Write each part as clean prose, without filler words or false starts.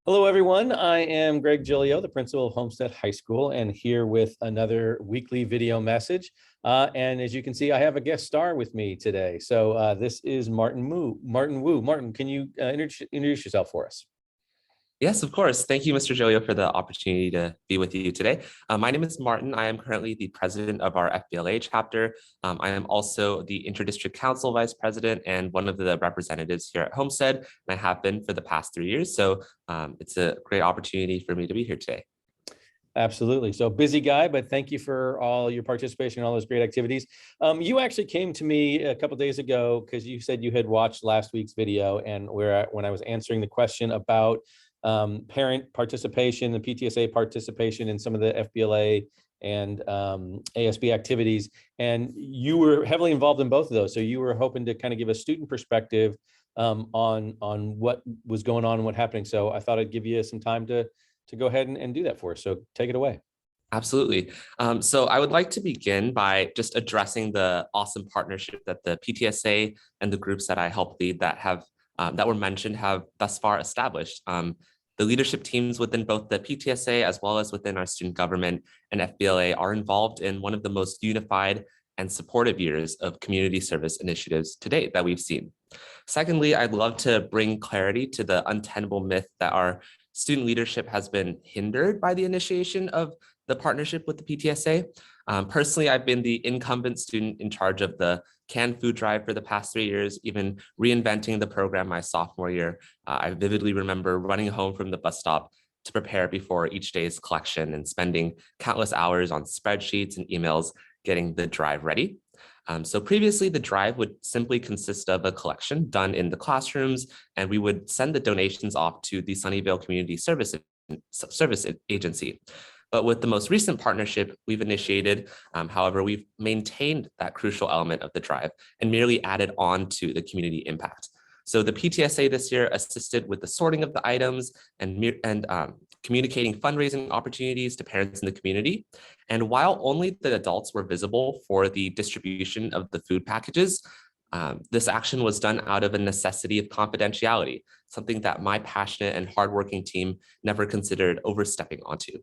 Hello, everyone. I am Greg Gilio, the principal of Homestead High School, and here with another weekly video message. And as you can see, I have a guest star with me today. So this is Martin Wu. Martin, can you introduce yourself for us? Yes, of course. Thank you, Mr. Jolio, for the opportunity to be with you today. My name is Martin. I am currently the president of our FBLA chapter. I am also the Interdistrict Council Vice President and one of the representatives here at Homestead, and I have been for the past 3 years. So it's a great opportunity for me to be here today. Absolutely. So busy guy, but thank you for all your participation in all those great activities. You actually came to me a couple days ago because you said you had watched last week's video, and when I was answering the question about parent participation, the PTSA participation in some of the FBLA and ASB activities, and you were heavily involved in both of those. So you were hoping to kind of give a student perspective on what was going on and what happening. So I thought I'd give you some time to go ahead and do that for us. So take it away. Absolutely. So I would like to begin by just addressing the awesome partnership that the PTSA and the groups that I help lead that were mentioned have thus far established. The leadership teams within both the PTSA as well as within our student government and FBLA are involved in one of the most unified and supportive years of community service initiatives to date that we've seen. Secondly, I'd love to bring clarity to the untenable myth that our student leadership has been hindered by the initiation of the partnership with the PTSA. Personally, I've been the incumbent student in charge of the canned food drive for the past 3 years, even reinventing the program my sophomore year. I vividly remember running home from the bus stop to prepare before each day's collection and spending countless hours on spreadsheets and emails getting the drive ready. So previously, the drive would simply consist of a collection done in the classrooms, and we would send the donations off to the Sunnyvale Community Service Agency. But with the most recent partnership we've initiated, however, we've maintained that crucial element of the drive and merely added on to the community impact. So the PTSA this year assisted with the sorting of the items and communicating fundraising opportunities to parents in the community. And while only the adults were visible for the distribution of the food packages, this action was done out of a necessity of confidentiality, something that my passionate and hardworking team never considered overstepping onto.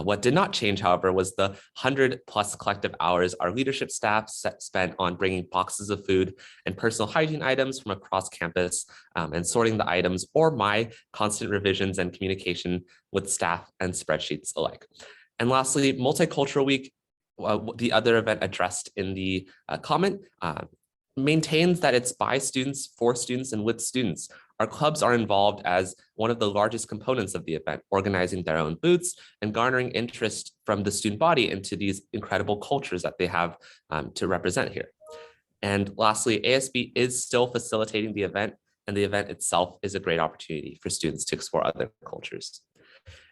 What did not change, however, was the 100+ collective hours our leadership staff spent on bringing boxes of food and personal hygiene items from across campus and sorting the items, or my constant revisions and communication with staff and spreadsheets alike. And lastly, Multicultural Week, the other event addressed in the comment, maintains that it's by students, for students, and with students. Our clubs are involved as one of the largest components of the event, organizing their own booths and garnering interest from the student body into these incredible cultures that they have to represent here. And lastly, ASB is still facilitating the event, and the event itself is a great opportunity for students to explore other cultures.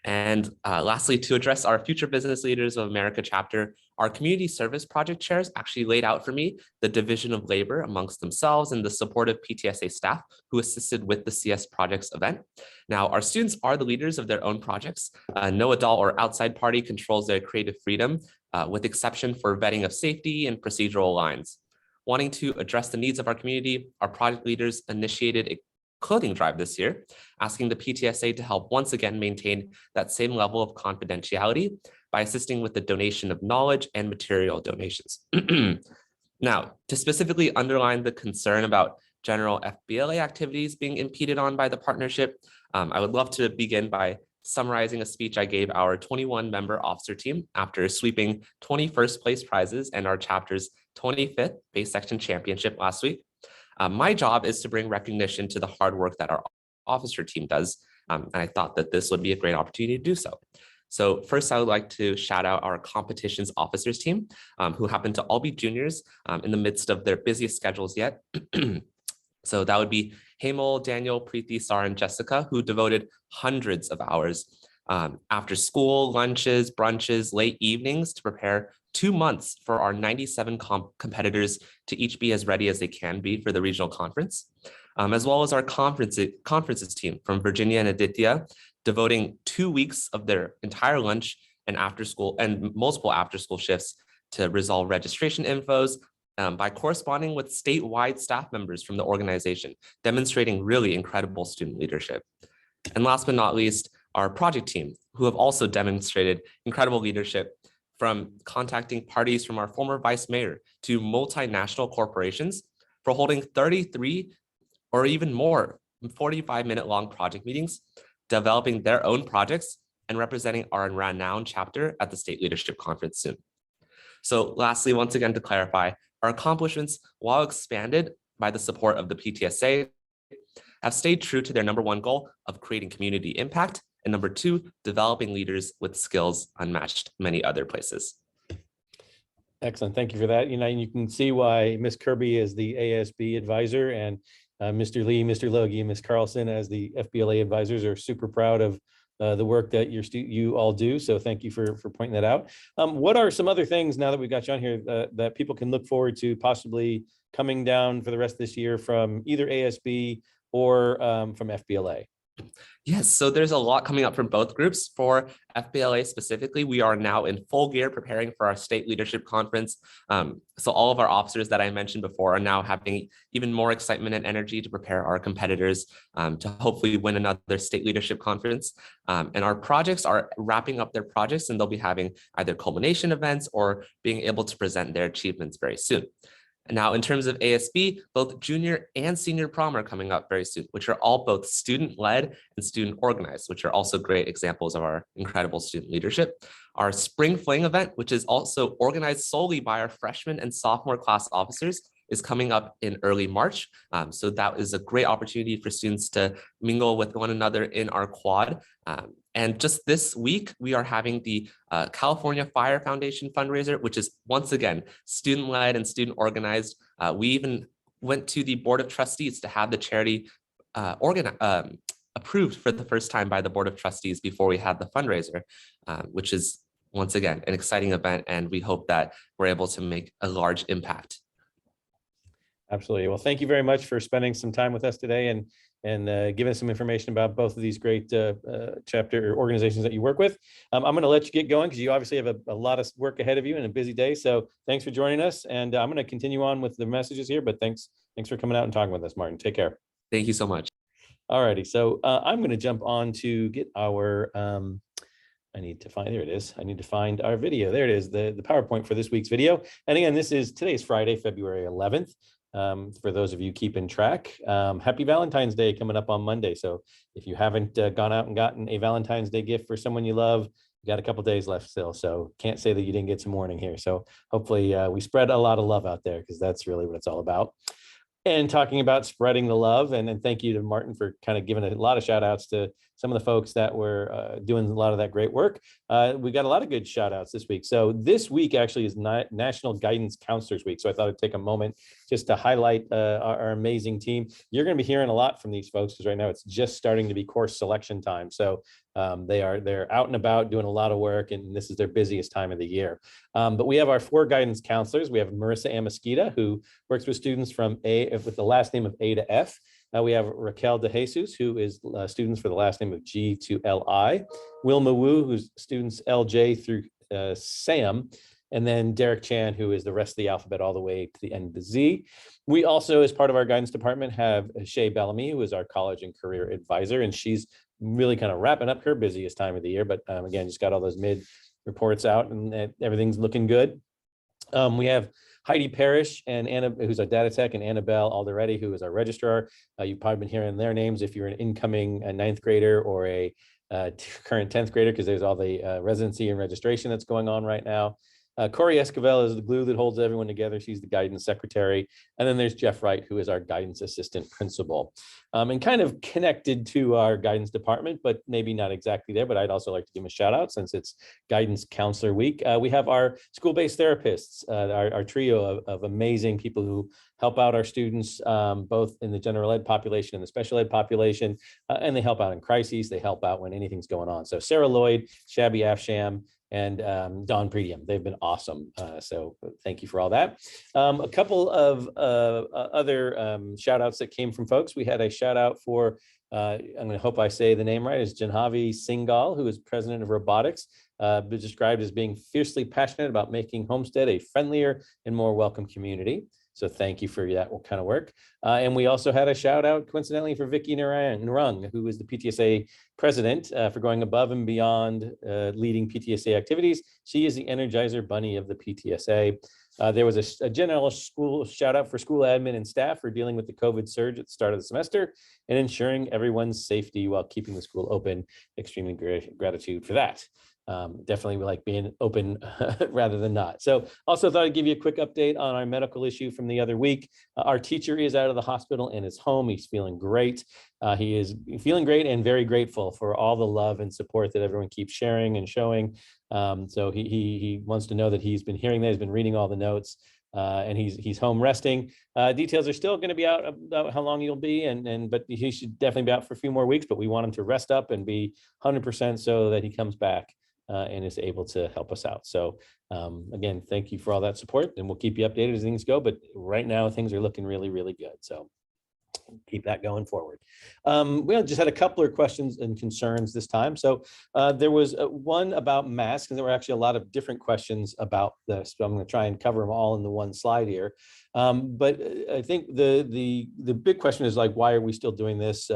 And lastly, to address our Future Business Leaders of America chapter, our community service project chairs actually laid out for me the division of labor amongst themselves and the supportive PTSA staff who assisted with the CS Projects event. Now, our students are the leaders of their own projects. No adult or outside party controls their creative freedom, with exception for vetting of safety and procedural lines. Wanting to address the needs of our community, our project leaders initiated a clothing drive this year, asking the PTSA to help once again maintain that same level of confidentiality by assisting with the donation of knowledge and material donations. Now, to specifically underline the concern about general FBLA activities being impeded on by the partnership, I would love to begin by summarizing a speech I gave our 21-member officer team after sweeping 21st place prizes and our chapter's 25th base section championship last week. My job is to bring recognition to the hard work that our officer team does, and I thought that this would be a great opportunity to do so. So first, I would like to shout out our competitions officers team, who happen to all be juniors in the midst of their busiest schedules yet. So that would be Hemal, Daniel, Preeti, Sar, and Jessica, who devoted hundreds of hours after school, lunches, brunches, late evenings to prepare 2 months for our 97 competitors to each be as ready as they can be for the regional conference, as well as our conferences team from Virginia and Aditya, devoting 2 weeks of their entire lunch and after school and multiple after school shifts to resolve registration infos by corresponding with statewide staff members from the organization, demonstrating really incredible student leadership. And last but not least, our project team, who have also demonstrated incredible leadership, from contacting parties from our former vice mayor to multinational corporations, for holding 33 or even more 45-minute long project meetings, developing their own projects, and representing our renowned chapter at the State Leadership Conference soon. So lastly, once again, to clarify, our accomplishments, while expanded by the support of the PTSA, have stayed true to their number one goal of creating community impact, and number two, developing leaders with skills unmatched many other places. Excellent. Thank you for that. You can see why Ms. Kirby is the ASB advisor, and Mr. Lee, Mr. Logie, and Ms. Carlson as the FBLA advisors are super proud of the work that you all do. So thank you for pointing that out. What are some other things, now that we've got you on here, that people can look forward to possibly coming down for the rest of this year from either ASB or from FBLA? Yes, so there's a lot coming up from both groups. For FBLA specifically, we are now in full gear preparing for our state leadership conference. So all of our officers that I mentioned before are now having even more excitement and energy to prepare our competitors to hopefully win another state leadership conference. And our projects are wrapping up their projects, and they'll be having either culmination events or being able to present their achievements very soon. Now, in terms of ASB, both junior and senior prom are coming up very soon, which are all both student-led and student-organized, which are also great examples of our incredible student leadership. Our Spring Fling event, which is also organized solely by our freshman and sophomore class officers, is coming up in early March. So that is a great opportunity for students to mingle with one another in our quad. And just this week, we are having the California Fire Foundation fundraiser, which is once again student-led and student-organized. We even went to the Board of Trustees to have the charity approved for the first time by the Board of Trustees before we had the fundraiser, which is once again an exciting event, and we hope that we're able to make a large impact. Absolutely. Well, thank you very much for spending some time with us today and giving us some information about both of these great chapter organizations that you work with. I'm going to let you get going because you obviously have a lot of work ahead of you and a busy day. So thanks for joining us. And I'm going to continue on with the messages here, but thanks for coming out and talking with us, Martin. Take care. Thank you so much. All righty. So I'm going to jump on to get our, I need to find, there it is. I need to find our video. There it is, the PowerPoint for this week's video. And again, today's Friday, February 11th. For those of you keeping track, happy Valentine's Day coming up on Monday. So if you haven't gone out and gotten a Valentine's Day gift for someone you love, you got a couple days left still. So can't say that you didn't get some warning here. So hopefully we spread a lot of love out there, because that's really what it's all about. And talking about spreading the love, and thank you to Martin for kind of giving a lot of shout outs to some of the folks that were doing a lot of that great work. We got a lot of good shout outs this week. So this week actually is National Guidance Counselors Week. So I thought I'd take a moment just to highlight our amazing team. You're going to be hearing a lot from these folks because right now it's just starting to be course selection time. So they're out and about doing a lot of work, and this is their busiest time of the year. But we have our 4 guidance counselors. We have Marissa Amasquita, who works with students with the last name of A to F. We have Raquel De Jesus, who is students for the last name of G to LI. Wilma Wu, who's students LJ through Sam. And then Derek Chan, who is the rest of the alphabet all the way to the end of the Z. We also, as part of our guidance department, have Shay Bellamy, who is our college and career advisor, and she's really kind of wrapping up her busiest time of the year. But again, just got all those mid reports out, and everything's looking good. We have Heidi Parrish and Anna, who's our data tech, and Annabelle Alderetti, who is our registrar. You've probably been hearing their names if you're an incoming 9th grader or a current 10th grader, because there's all the residency and registration that's going on right now. Corey Esquivel is the glue that holds everyone together. She's the guidance secretary. And then there's Jeff Wright, who is our guidance assistant principal. And kind of connected to our guidance department, but maybe not exactly there, but I'd also like to give them a shout out since it's Guidance Counselor Week. We have our school-based therapists, our trio of amazing people who help out our students, both in the general ed population and the special ed population, and they help out in crises. They help out when anything's going on. So Sarah Lloyd, Shabby Afsham, and Don Pretium. They've been awesome. So thank you for all that. A couple of other shout outs that came from folks. We had a shout out for, I'm going to hope I say the name right, is Janhavi Singhal, who is president of robotics, described as being fiercely passionate about making Homestead a friendlier and more welcome community. So thank you for that kind of work. And we also had a shout out, coincidentally, for Vicky Narang, who is the PTSA president, for going above and beyond leading PTSA activities. She is the Energizer Bunny of the PTSA. There was a general school shout out for school admin and staff for dealing with the COVID surge at the start of the semester and ensuring everyone's safety while keeping the school open. Extremely gratitude for that. Definitely we like being open rather than not. So also thought I'd give you a quick update on our medical issue from the other week. Our teacher is out of the hospital and is home. He's feeling great. He is feeling great and very grateful for all the love and support that everyone keeps sharing and showing. So he wants to know that he's been hearing that, he's been reading all the notes, and he's home resting. Details are still going to be out about how long he'll be, but he should definitely be out for a few more weeks, but we want him to rest up and be 100% so that he comes back and is able to help us out. So again, thank you for all that support, and we'll keep you updated as things go. But right now, things are looking really, really good. So keep that going forward. We just had a couple of questions and concerns this time. So there was one about masks, and there were actually a lot of different questions about this. So I'm going to try and cover them all in the one slide here. But I think the big question is like, why are we still doing this?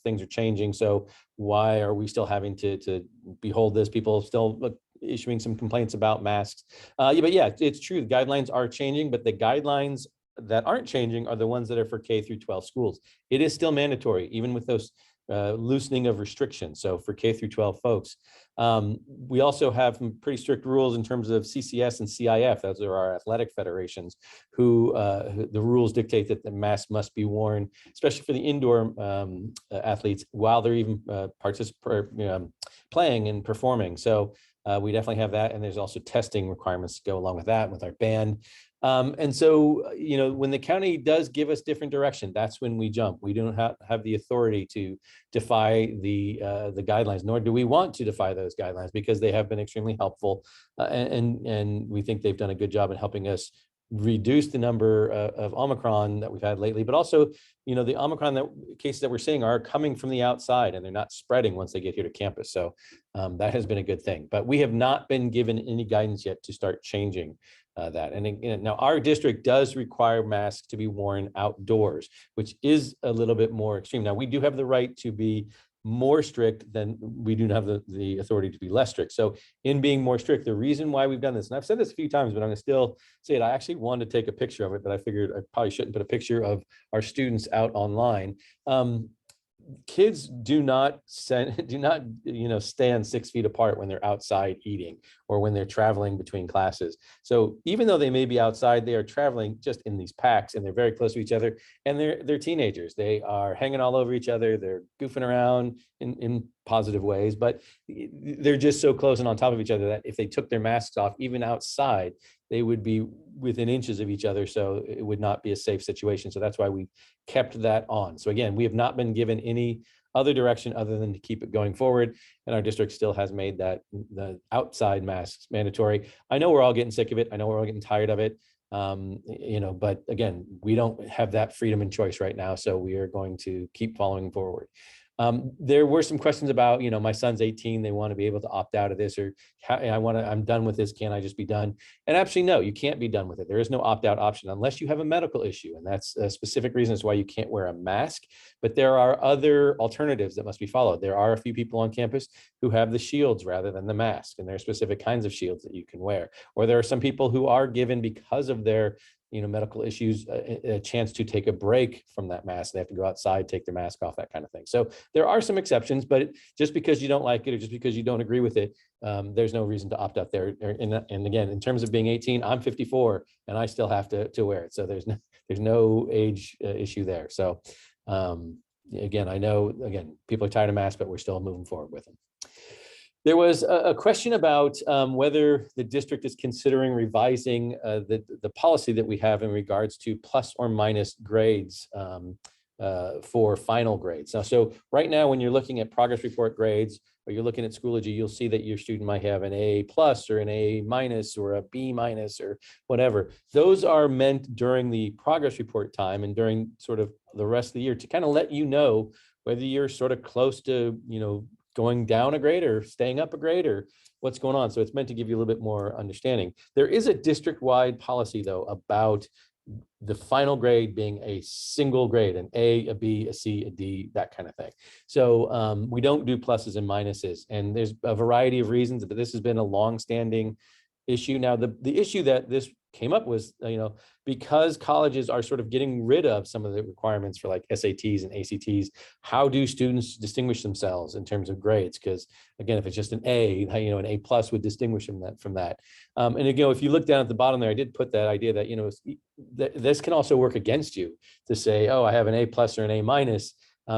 Things are changing. So why are we still having to behold this? People still issuing some complaints about masks. But yeah, it's true. The guidelines are changing, but the guidelines that aren't changing are the ones that are for K through 12 schools. It is still mandatory, even with those loosening of restrictions. So for K through 12 folks, we also have some pretty strict rules in terms of CCS and CIF. Those are our athletic federations who the rules dictate that the mask must be worn, especially for the indoor athletes while they're even playing and performing. So we definitely have that. And there's also testing requirements to go along with that with our band. And so, when the county does give us different direction, that's when we jump. We don't have the authority to defy the guidelines, nor do we want to defy those guidelines, because they have been extremely helpful. And we think they've done a good job in helping us reduce the number of Omicron that we've had lately, but also, the Omicron cases that we're seeing are coming from the outside and they're not spreading once they get here to campus. So that has been a good thing, but we have not been given any guidance yet to start changing that. And now our district does require masks to be worn outdoors, which is a little bit more extreme. Now we do have the right to be more strict than we do have the authority to be less strict. So in being more strict, the reason why we've done this, and I've said this a few times, but I'm gonna still say it. I actually wanted to take a picture of it, but I figured I probably shouldn't put a picture of our students out online. Kids do not stand 6 feet apart when they're outside eating or when they're traveling between classes. So even though they may be outside, they are traveling just in these packs and they're very close to each other, and they're teenagers. They are hanging all over each other. They're goofing around in positive ways, but they're just so close and on top of each other that if they took their masks off, even outside, they would be within inches of each other. So it would not be a safe situation. So that's why we kept that on. So again, we have not been given any other direction other than to keep it going forward. And our district still has made that the outside masks mandatory. I know we're all getting sick of it. I know we're all getting tired of it. But again, we don't have that freedom and choice right now. So we are going to keep following forward. There were some questions about, my son's 18, they want to be able to opt out of this, or I'm done with this, can I just be done? And actually, no, you can't be done with it. There is no opt-out option unless you have a medical issue. And that's a specific reason as why you can't wear a mask. But there are other alternatives that must be followed. There are a few people on campus who have the shields rather than the mask, and there are specific kinds of shields that you can wear. Or there are some people who are given, because of their medical issues, a chance to take a break from that mask. They have to go outside, take their mask off, that kind of thing. So there are some exceptions, but just because you don't like it or just because you don't agree with it, there's no reason to opt out there. And again, in terms of being 18, I'm 54 and I still have to wear it. So there's no age issue there. So again, I know, people are tired of masks, but we're still moving forward with them. There was a question about whether the district is considering revising the policy that we have in regards to plus or minus grades for final grades. Now, so right now, when you're looking at progress report grades, or you're looking at Schoology, you'll see that your student might have an A+ or an A- or a B- or whatever. Those are meant during the progress report time and during sort of the rest of the year to kind of let you know whether you're sort of close to, going down a grade or staying up a grade or what's going on. So it's meant to give you a little bit more understanding. There is a district-wide policy, though, about the final grade being a single grade, an A, a B, a C, a D, that kind of thing. So we don't do pluses and minuses, and there's a variety of reasons, but this has been a long-standing issue. Now, the issue that this came up was, because colleges are sort of getting rid of some of the requirements for like SATs and ACTs, how do students distinguish themselves in terms of grades? Because again, if it's just an A, an A plus would distinguish them from that. And if you look down at the bottom there, I did put that idea that, this can also work against you to say, oh, I have an A plus or an A minus.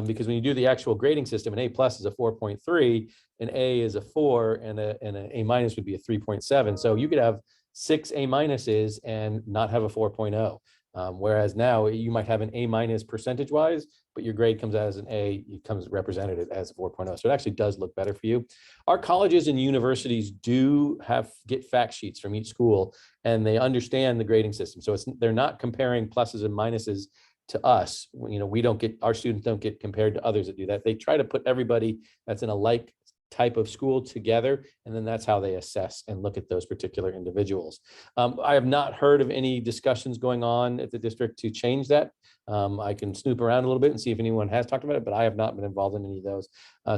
Because when you do the actual grading system, an A plus is a 4.3, an A is a 4, and an A minus would be a 3.7. So you could have 6 A minuses and not have a 4.0. Whereas now you might have an A minus percentage wise, but your grade comes out as an A, it comes represented as a 4.0. So it actually does look better for you. Our colleges and universities do get fact sheets from each school, and they understand the grading system. So they're not comparing pluses and minuses to us. Our students don't get compared to others that do that. They try to put everybody that's in a like type of school together, and then that's how they assess and look at those particular individuals. I have not heard of any discussions going on at the district to change that. I can snoop around a little bit and see if anyone has talked about it, but I have not been involved in any of those.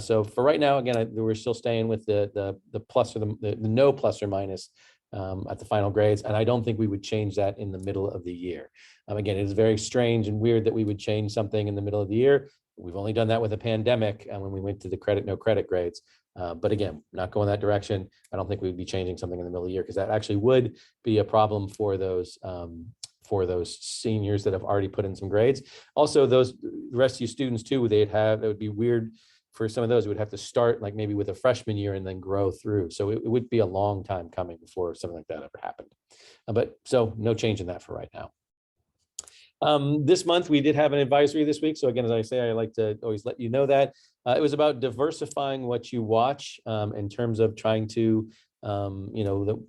So for right now, again, we're still staying with the plus or the no plus or minus at the final grades, and I don't think we would change that in the middle of the year. Again, it is very strange and weird that we would change something in the middle of the year. We've only done that with a pandemic and when we went to the credit, no credit grades. But again, not going that direction. I don't think we'd be changing something in the middle of the year, because that actually would be a problem for those seniors that have already put in some grades. Also, the rest of you students too, that would be weird for some of those. It would have to start like maybe with a freshman year and then grow through. So it would be a long time coming before something like that ever happened. But so no change in that for right now. This month we did have an advisory this week. So again, as I say, I like to always let you know that it was about diversifying what you watch in terms of trying to,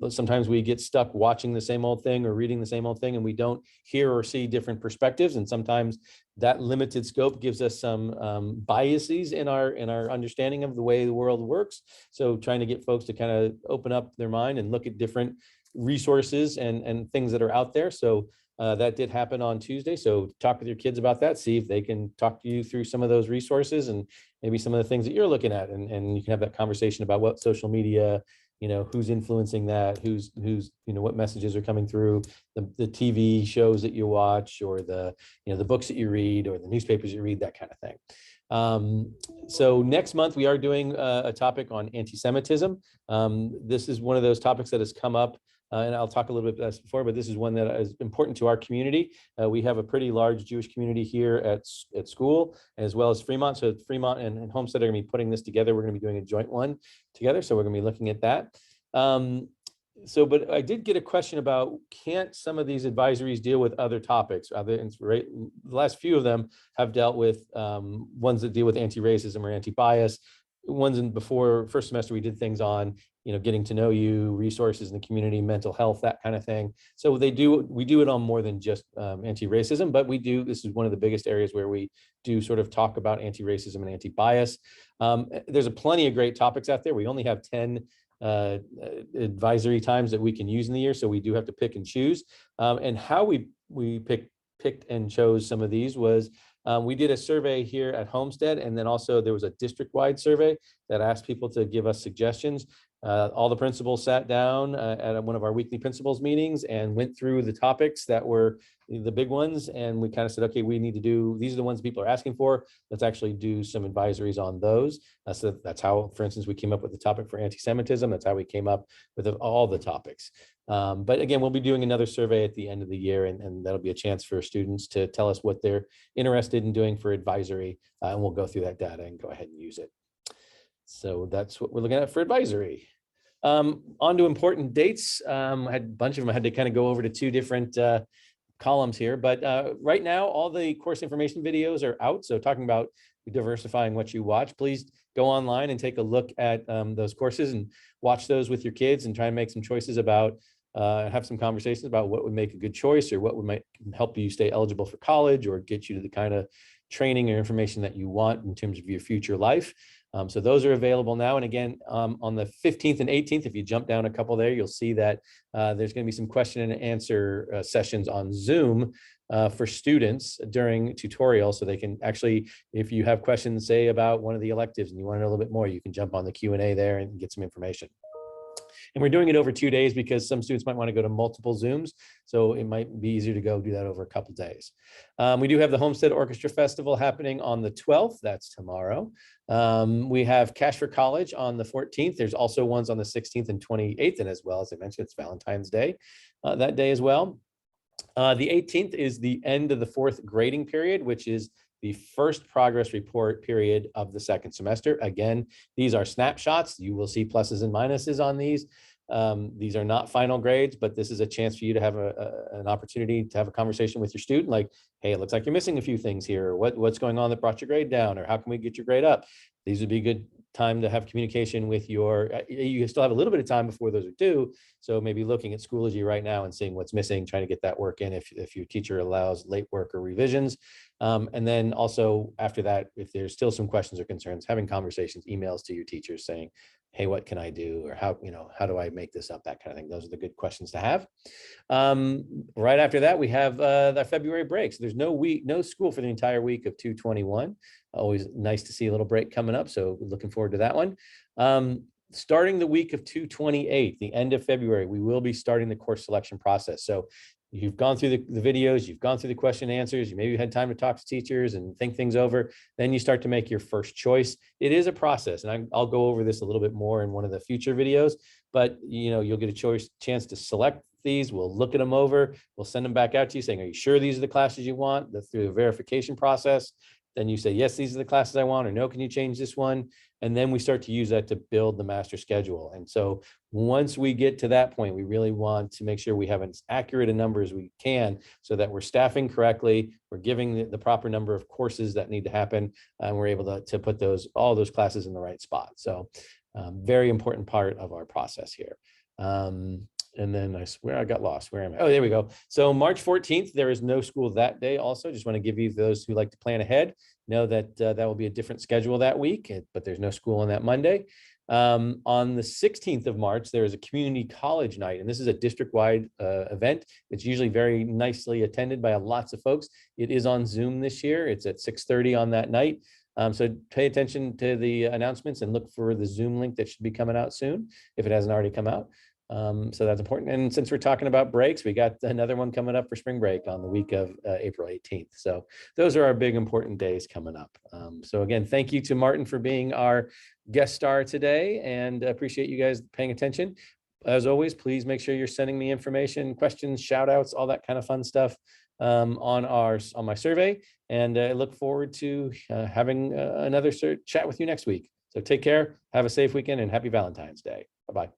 sometimes we get stuck watching the same old thing or reading the same old thing, and we don't hear or see different perspectives. And sometimes that limited scope gives us some biases in our understanding of the way the world works. So trying to get folks to kind of open up their mind and look at different resources and things that are out there. So that did happen on Tuesday. So talk with your kids about that, see if they can talk to you through some of those resources and maybe some of the things that you're looking at. And you can have that conversation about what social media, who's influencing that, who's what messages are coming through, the TV shows that you watch, or the books that you read, or the newspapers you read, that kind of thing. So next month we are doing a topic on anti-Semitism. This is one of those topics that has come up, and I'll talk a little bit about this before, but this is one that is important to our community. We have a pretty large Jewish community here at school, as well as Fremont. So Fremont and Homestead are going to be putting this together. We're going to be doing a joint one together. So we're going to be looking at that. But I did get a question about, can't some of these advisories deal with other topics? The last few of them have dealt with ones that deal with anti-racism or anti-bias. Ones before first semester, we did things on, getting to know you, resources in the community, mental health, that kind of thing. So we do it on more than just anti-racism, but this is one of the biggest areas where we do sort of talk about anti-racism and anti-bias. There's plenty of great topics out there. We only have 10 advisory times that we can use in the year, so we do have to pick and choose. And how we picked and chose some of these was, we did a survey here at Homestead, and then also there was a district-wide survey that asked people to give us suggestions. All the principals sat down at one of our weekly principals meetings and went through the topics that were the big ones. And we kind of said, okay, these are the ones people are asking for. Let's actually do some advisories on those. So that's how, for instance, we came up with the topic for anti-Semitism. That's how we came up with all the topics. But again, we'll be doing another survey at the end of the year, and that'll be a chance for students to tell us what they're interested in doing for advisory. And we'll go through that data and go ahead and use it. So that's what we're looking at for advisory. On to important dates. I had a bunch of them. I had to kind of go over to two different columns here, but right now all the course information videos are out. So talking about diversifying what you watch, please go online and take a look at those courses and watch those with your kids and try and make some choices about, have some conversations about what would make a good choice, or what might help you stay eligible for college or get you to the kind of training or information that you want in terms of your future life. So those are available now. And again, on the 15th and 18th, if you jump down a couple there, you'll see that there's going to be some question and answer sessions on Zoom for students during tutorial. So they can actually, if you have questions, say about one of the electives and you want to know a little bit more, you can jump on the Q&A there and get some information. And we're doing it over 2 days because some students might want to go to multiple Zooms. So it might be easier to go do that over a couple days. We do have the Homestead Orchestra Festival happening on the 12th. That's tomorrow. We have Cash for College on the 14th. There's also ones on the 16th and 28th. And as well, as I mentioned, it's Valentine's Day that day as well. The 18th is the end of the 4th grading period, which is the first progress report period of the second semester. Again, these are snapshots. You will see pluses and minuses on these. These are not final grades, but this is a chance for you to have an opportunity to have a conversation with your student, like, hey, it looks like you're missing a few things here. What's going on that brought your grade down, or how can we get your grade up? These would be good time to have communication with your, you still have a little bit of time before those are due. So maybe looking at Schoology right now and seeing what's missing, trying to get that work in if your teacher allows late work or revisions. And then also after that, if there's still some questions or concerns, having conversations, emails to your teachers saying, hey, what can I do? Or how do I make this up? That kind of thing. Those are the good questions to have. Right after that, we have the February break. So there's no school for the entire week of 2/21. Always nice to see a little break coming up. So looking forward to that one. Starting the week of 2/28, the end of February, we will be starting the course selection process. So you've gone through the videos, you've gone through the question and answers, you maybe had time to talk to teachers and think things over, then you start to make your first choice. It is a process, and I'll go over this a little bit more in one of the future videos, but you'll get a chance to select these. We'll look at them over, we'll send them back out to you saying, are you sure these are the classes you want? Through the verification process. Then you say, yes, these are the classes I want, or no, can you change this one? And then we start to use that to build the master schedule. And so once we get to that point, we really want to make sure we have as accurate a number as we can so that we're staffing correctly, we're giving the proper number of courses that need to happen, and we're able to put all those classes in the right spot. So very important part of our process here. And then I swear I got lost. Where am I? Oh, there we go. So March 14th, there is no school that day also. Just want to give you those who like to plan ahead, know that that will be a different schedule that week, but there's no school on that Monday. On the 16th of March, there is a community college night, and this is a district-wide event. It's usually very nicely attended by lots of folks. It is on Zoom this year. It's at 6:30 on that night. So pay attention to the announcements and look for the Zoom link that should be coming out soon, if it hasn't already come out. So that's important. And since we're talking about breaks, we got another one coming up for spring break on the week of April 18th. So those are our big important days coming up. So again, thank you to Martin for being our guest star today, and appreciate you guys paying attention. As always, please make sure you're sending me information, questions, shout outs, all that kind of fun stuff on my survey. And I look forward to having another chat with you next week. So take care, have a safe weekend, and happy Valentine's Day. Bye-bye.